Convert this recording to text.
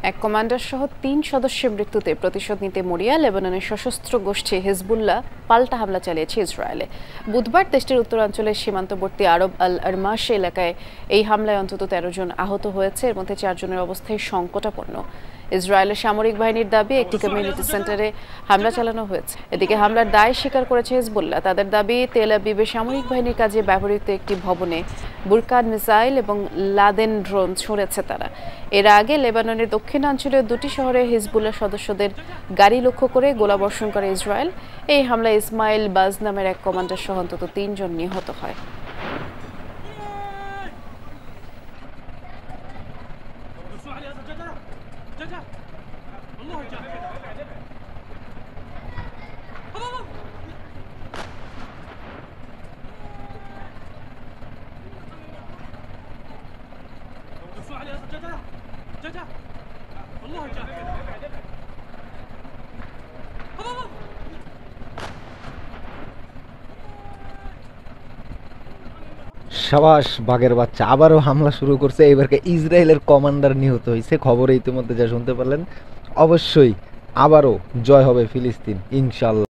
এক কমান্ডার সহ ৩ সদস্যের মৃত্যুতে প্রতিশোধ নিতে মরিয়া লেবাননের সশস্ত্র গোষ্ঠী হিজবুল্লাহ পাল্টা হামলা চালিয়েছে ইসরায়েলে। বুধবার দেশটির উত্তরাঞ্চলের সীমান্তবর্তী আরব আল আরমাশ এলাকায় এই হামলায় অন্তত ১৩ জন আহত হয়েছে, এর মধ্যে ৪ জনের অবস্থায় সংকটাপন্ন। ইসরায়েলের সামরিক বাহিনীর দাবি একটি কমিউনিটি সেন্টারে হামলা চালানো হয়েছে। এদিকে হামলার দায় স্বীকার করেছে হিজবুল্লাহ। তাদের দাবি তেল আবিবের সামরিক বাহিনীর কাজে ব্যবহৃত একটি ভবনে বুরকান মিসাইল এবং লাদেন ড্রোন ছুঁড়েছে তারা। এর আগে লেবাননের দক্ষিণাঞ্চলীয় ২টি শহরে হিজবুল্লাহ সদস্যদের গাড়ি লক্ষ্য করে গোলাবর্ষণ করে ইসরায়েল। এই হামলায় ইসমাইল বাজ নামের এক কমান্ডার সহ অন্তত ৩ জন নিহত হয়। সাবাস বাঘের বাচ্চা, আবারও হামলা শুরু করছে। এবারকে ইসরায়েলের কমান্ডার নিহত হয়েছে, খবরে ইতিমধ্যে যা শুনতে পারলেন। অবশ্যই আবারও জয় হবে ফিলিস্তিন, ইনশাল্লাহ।